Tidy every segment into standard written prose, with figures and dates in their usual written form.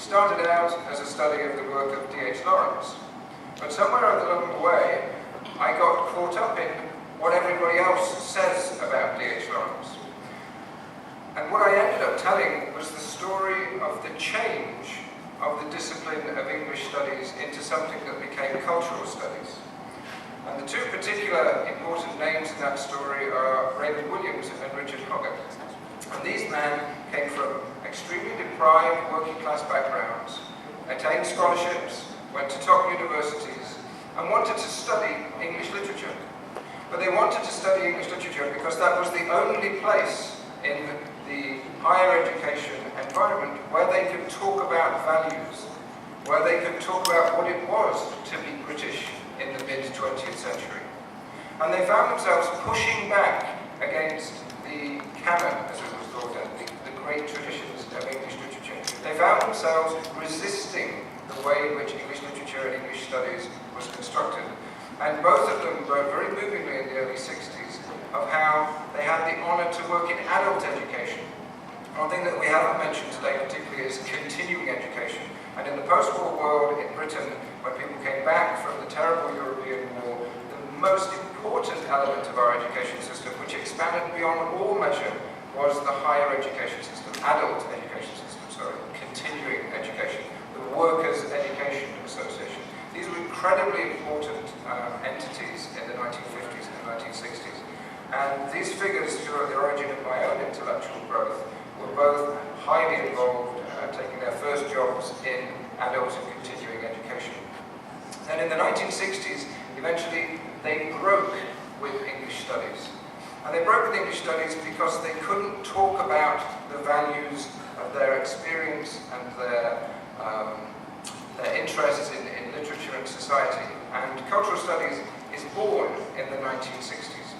started out as a study of the work of D.H. Lawrence. But somewhere along the way, I got caught up in what everybody else says about D.H. Lawrence. And what I ended up telling was the story of the change of the discipline of English studies into something that became cultural studies. And the two particular important names in that story are Raymond Williams and Richard Hoggart. And these men came from extremely deprived working class backgrounds, attained scholarships, went to top universities, and wanted to study English literature. But they wanted to study English literature because that was the only place in the higher education environment where they could talk about values, where they could talk about what it was to be British in the mid-20th century. And they found themselves pushing back against the canon, as it was called, the great traditions of English literature. They found themselves resisting the way in which English literature and English studies was constructed. And both of them wrote very movingly in the early 60s of how they had the honour to work in adult education. One thing that we haven't mentioned today particularly is continuing education. And in the post-war world in Britain, when people came back from the terrible European War, the most important element of our education system, which expanded beyond all measure, was the higher education system, adult education system, sorry, continuing education, the Workers' Education Association. These were incredibly important entities in the 1950s and the 1960s. And these figures, who are the origin of my own intellectual growth, were both highly involved, taking their first jobs in adult and continuing education. And in the 1960s, eventually, they broke with English studies. And they broke with English studies because they couldn't talk about the values of their experience and their interests in literature and society. And cultural studies is born in the 1960s.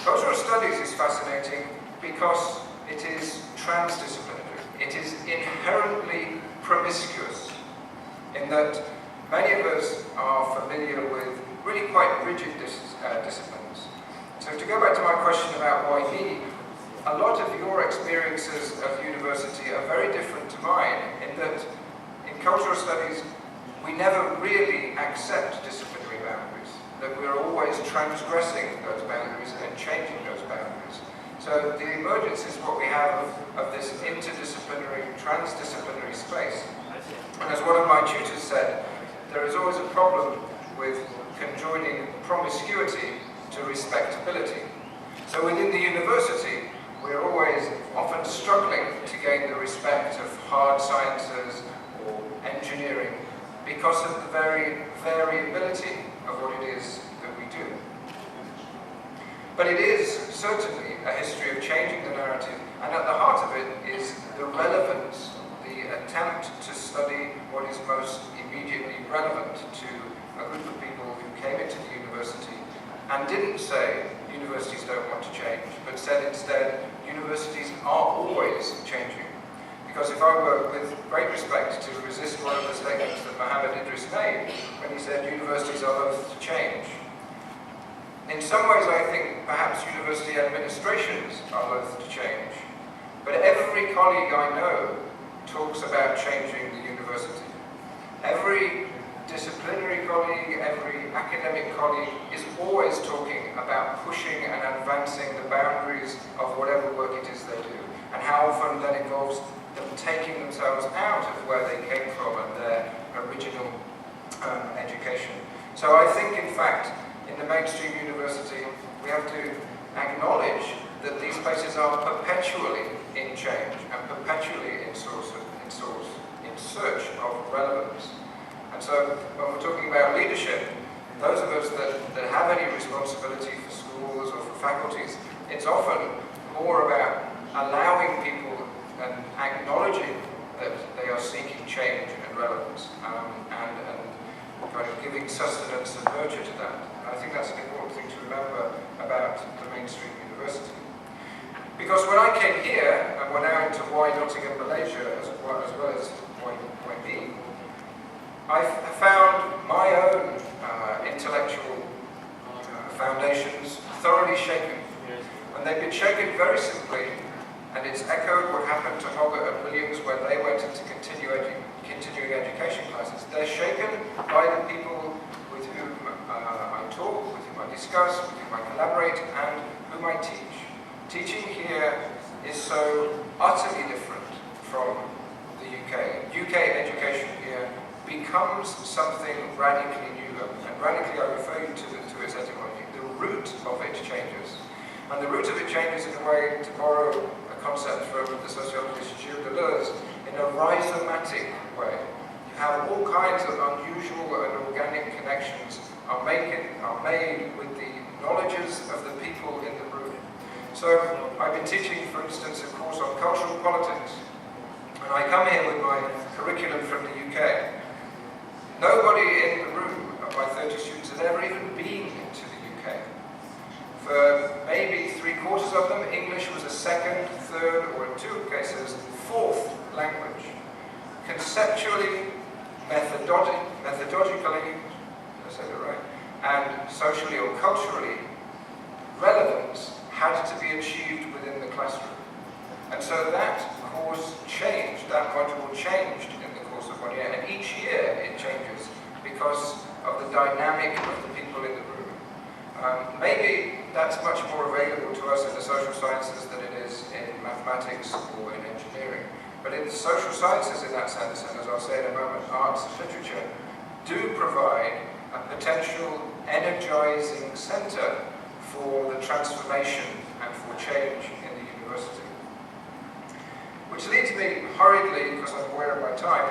Cultural studies is fascinating because it is transdisciplinary. It is inherently promiscuous in that many of us are familiar with really quite rigid disciplines. So to go back to my question about why me, a lot of your experiences of university are very different to mine in that in cultural studies we never really accept disciplinary boundaries, that we're always transgressing those boundaries and changing those boundaries. So the emergence is what we have of this interdisciplinary, transdisciplinary space. And as one of my tutors said, there is always a problem with conjoining promiscuity to respectability. So within the university, we're always often struggling to gain the respect of hard sciences or engineering because of the very variability of what it is that we do. But it is certainly a history of changing the narrative, and at the heart of it is the relevance, the attempt to study what is most immediately relevant to a group of people who came into the university and didn't say universities don't want to change, but said instead universities are always changing. Because if I were, with great respect, to resist one of the statements that Mohammed Idris made when he said universities are loath to change, in some ways I think perhaps university administrations are loath to change. But every colleague I know talks about changing the university. Every disciplinary colleague, every academic colleague is always talking about pushing and advancing the boundaries of whatever work it is they do, and how often that involves them taking themselves out of where they came from and their original education. So I think, in fact, in the mainstream university, we have to acknowledge that these places are perpetually in change and perpetually in search of relevance. And so when we're talking about leadership, those of us that have any responsibility for schools or for faculties, it's often more about allowing people and acknowledging that they are seeking change and relevance, and kind of giving sustenance and nurture to that. And I think that's an important thing to remember about the mainstream university. Because when I came here, and we're now into Why Nottingham, Malaysia, as well as Why me, I found my own intellectual foundations thoroughly shaken. And they've been shaken very simply, and it's echoed what happened to Hoggart and Williams when they went into continuing discuss, with whom I collaborate, and whom I teach. Teaching here is so utterly different from the UK. UK education here becomes something radically new, and radically I refer you to its etymology. The root of it changes. And the root of it changes in a way, to borrow a concept from the sociologist Gilles Deleuze, in a rhizomatic way. You have all kinds of unusual and organic connections are made with the knowledges of the people in the room. So I've been teaching, for instance, a course on cultural politics, and I come here with my curriculum from the UK. Nobody in the room of my 30 students had ever even been to the UK. For maybe 3/4 of them, English was a second, third, or in 2 cases, 4th language. Conceptually, methodologically, did I say that right? And socially or culturally, relevance had to be achieved within the classroom. And so that course changed, that module changed in the course of 1 year, and each year it changes because of the dynamic of the people in the room. Maybe that's much more available to us in the social sciences than it is in mathematics or in engineering. But in the social sciences, in that sense, and as I'll say in a moment, arts and literature do provide a potential energizing center for the transformation and for change in the university. Which leads me hurriedly, because I'm aware of my time,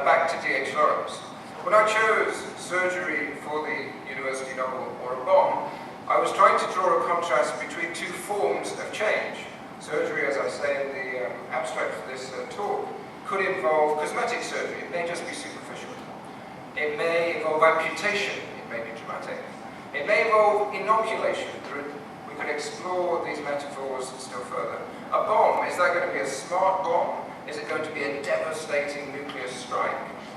back to D.H. Lawrence. When I chose surgery for the university novel Audubon, I was trying to draw a contrast between 2 forms of change. Surgery, as I say in the abstract for this talk, could involve cosmetic surgery. It may just be superficial. It may involve amputation. It may be dramatic. It may involve inoculation. We could explore these metaphors still further. A bomb, is that going to be a smart bomb? Is it going to be a devastating nuclear strike?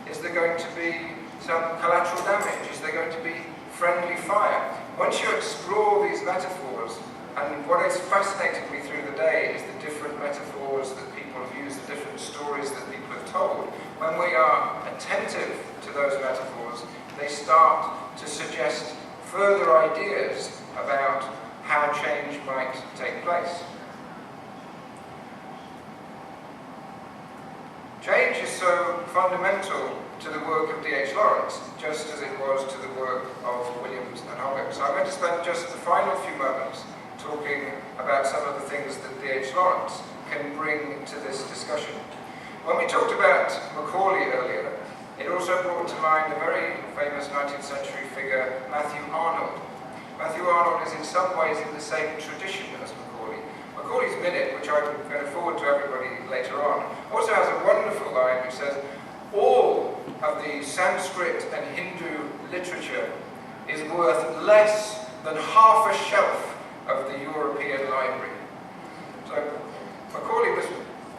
Is there going to be some collateral damage? Is there going to be friendly fire? Once you explore these metaphors, and what has fascinated me through the day is the different metaphors that people have used, the different stories that people have told. When we are attentive to those metaphors, they start to suggest further ideas about how change might take place. Change is so fundamental to the work of D.H. Lawrence, just as it was to the work of Williams and Hoggart. So I'm going to spend just the final few moments talking about some of the things that D.H. Lawrence can bring to this discussion. When we talked about Macaulay earlier, it also brought to mind a very famous 19th century figure, Matthew Arnold. Matthew Arnold is in some ways in the same tradition as Macaulay. Macaulay's Minute, which I'm going to forward to everybody later on, also has a wonderful line which says, all of the Sanskrit and Hindu literature is worth less than half a shelf of the European library. So Macaulay was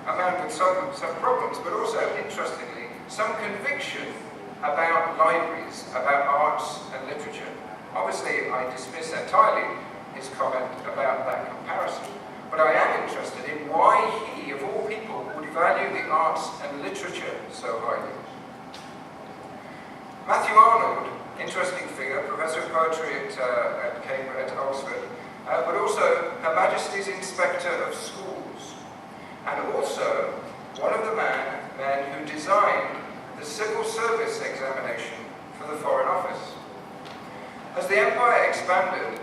a man with some problems, but also, interestingly, some conviction about libraries, about arts and literature. Obviously, I dismiss entirely his comment about that comparison, but I am interested in why he, of all people, would value the arts and literature so highly. Matthew Arnold, interesting figure, professor of poetry at Cambridge, at Oxford, but also Her Majesty's Inspector of Schools, and also one of the men who designed the civil service examination for the Foreign Office. As the empire expanded,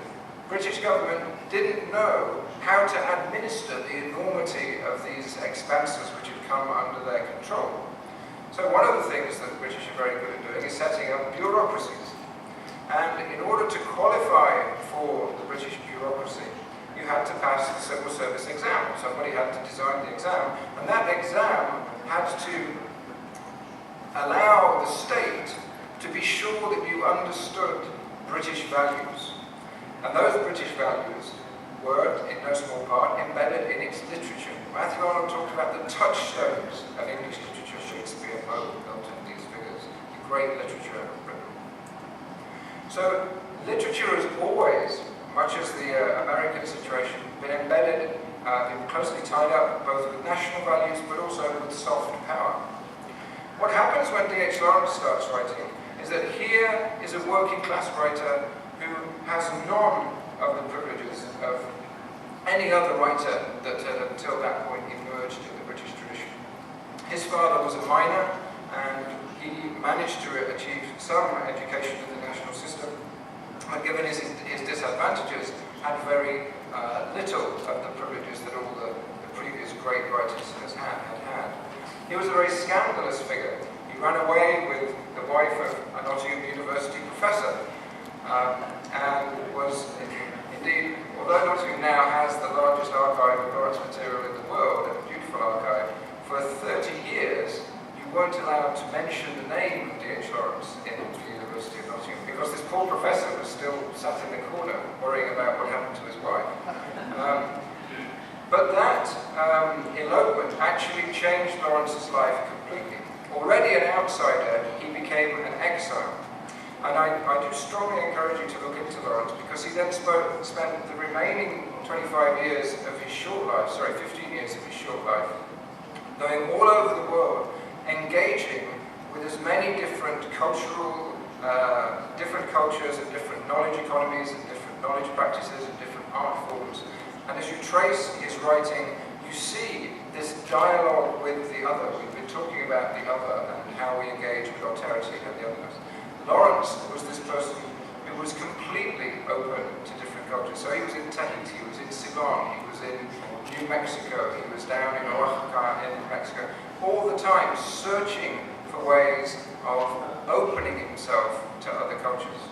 British government didn't know how to administer the enormity of these expanses which had come under their control. So one of the things that the British are very good at doing is setting up bureaucracies. And in order to qualify for the British bureaucracy, you had to pass the civil service exam. Somebody had to design the exam. And that exam had to allow the state to be sure that you understood British values. And those British values were, in no small part, embedded in its literature. Matthew Arnold talked about the touchstones of English literature, Shakespeare, Poe, Milton, these figures, the great literature of Britain. So literature has always, much as the American situation, been embedded, been closely tied up both with national values but also with soft power. What happens when D.H. Lawrence starts writing is that here is a working class writer who has none of the privileges of any other writer that had until that point emerged in the British tradition. His father was a miner, and he managed to achieve some education in the national system, but given his disadvantages, had very little of the privileges that all the previous great writers had had. He was a very scandalous figure. He ran away with the wife of a Nottingham University professor, and was indeed, although Nottingham now has the largest archive of Lawrence material in the world, a beautiful archive, for 30 years you weren't allowed to mention the name of D.H. Lawrence in the University of Nottingham, because this poor professor was still sat in the corner worrying about what happened to his wife. But that elopement actually changed Lawrence's life completely. Already an outsider, he became an exile. And I do strongly encourage you to look into Lawrence, because he then spent the remaining 25 years of his short life, 15 years of his short life, going all over the world, engaging with as many different cultures and different knowledge economies and different knowledge practices and different art forms. And as you trace his writing, you see this dialogue with the other. We've been talking about the other and how we engage with alterity and the otherness. Lawrence was this person who was completely open to different cultures. So he was in Tahiti, he was in Ceylon, he was in New Mexico, he was down in Oaxaca in Mexico, all the time searching for ways of opening himself to other cultures.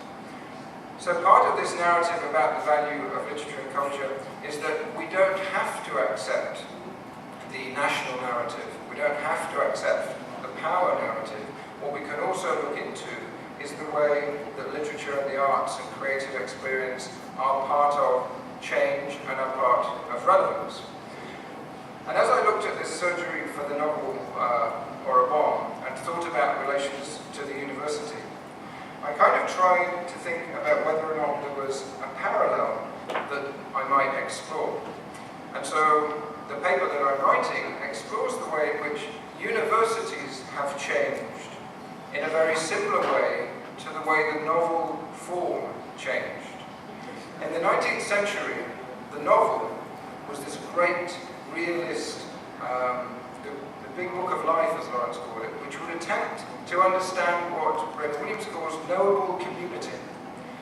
So part of this narrative about the value of literature and culture is that we don't have to accept the national narrative, we don't have to accept the power narrative. What we can also look into is the way that literature and the arts and creative experience are part of change and are part of relevance. And as I looked at this surgery for the novel Au Revoir and thought about relations to the university, I kind of tried to think about whether or not there was a parallel that I might explore. And so the paper that I'm writing explores the way in which universities have changed in a very similar way to the way the novel form changed. In the 19th century, the novel was this great realist, the big book of life, as Lawrence called it, which would attempt to understand what Brené Williams calls knowable community.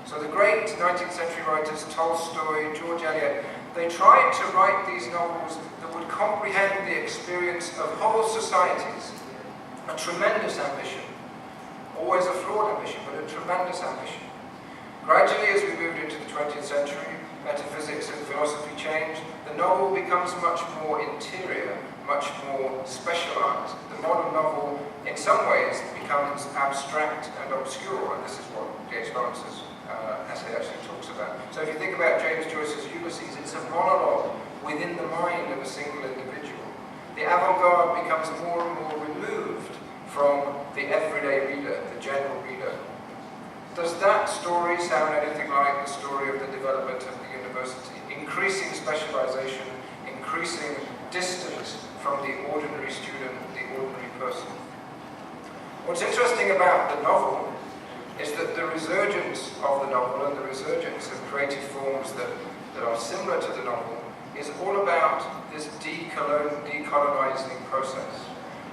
So the great 19th century writers, Tolstoy, George Eliot, they tried to write these novels that would comprehend the experience of whole societies, a tremendous ambition. Always a flawed ambition, but a tremendous ambition. Gradually, as we moved into the 20th century, metaphysics and philosophy changed, the novel becomes much more interior, much more specialized. The modern novel, in some ways, becomes abstract and obscure, and this is what D.H. Lawrence's essay actually talks about. So if you think about James Joyce's Ulysses, it's a monologue within the mind of a single individual. The avant-garde becomes more and more removed from the everyday reader, the general reader. Does that story sound anything like the story of the development of the university? Increasing specialization, increasing distance from the ordinary student, the ordinary person. What's interesting about the novel is that the resurgence of the novel and the resurgence of creative forms that are similar to the novel is all about this decolonizing process.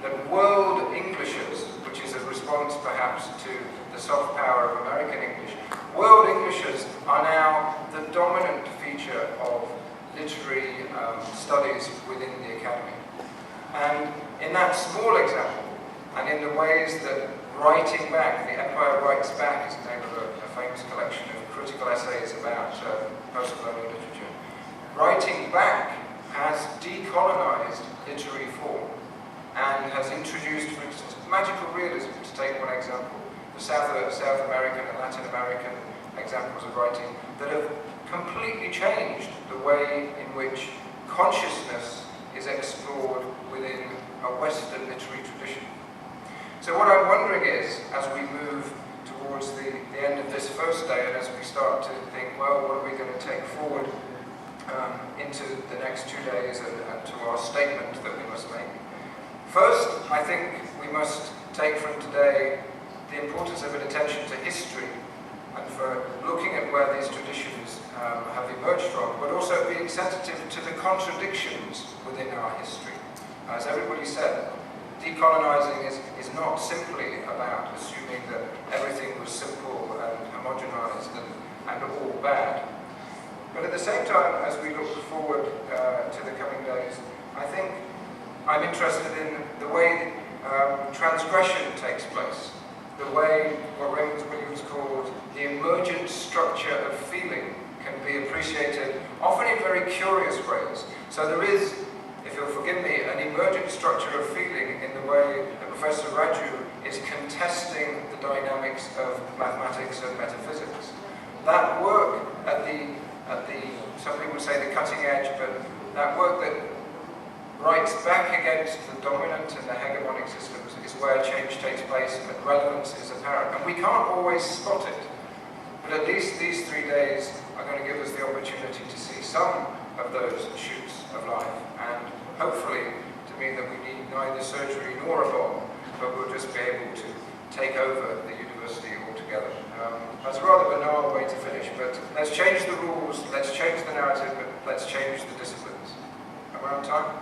That world Englishers, which is a response perhaps to the soft power of American English, world Englishers are now the dominant feature of literary studies within the academy. And in that small example, and in the ways that Writing Back, The Empire Writes Back is the name of a famous collection of critical essays about post-colonial literature, Writing Back has decolonized literary form and has introduced, for instance, magical realism, to take one example, the South American and Latin American examples of writing that have completely changed the way in which consciousness is explored within a Western literary tradition. So what I'm wondering is, as we move towards the end of this first day, and as we start to think, well, what are we going to take forward into the next 2 days and to our statement that we must make? First, I think we must take from today the importance of an attention to history and for looking at where these traditions have emerged from, but also being sensitive to the contradictions within our history. As everybody said, decolonizing is not simply about assuming that everything was simple and homogenized and all bad. But at the same time, as we look forward to the coming days, I think I'm interested in the way transgression takes place, the way what Raymond Williams called the emergent structure of feeling can be appreciated, often in very curious ways. So there is, if you'll forgive me, an emergent structure of feeling in the way that Professor Raju is contesting the dynamics of mathematics and metaphysics. That work at the some people say the cutting edge, but that work that writes back against the dominant and the hegemonic systems is where change takes place and relevance is apparent. And we can't always spot it, but at least these 3 days are going to give us the opportunity to see some of those shoots of life, and hopefully to mean that we need neither surgery nor a bomb, but we'll just be able to take over the university altogether. That's a rather banal way to finish, but let's change the rules, let's change the narrative, but let's change the disciplines. Am I on time?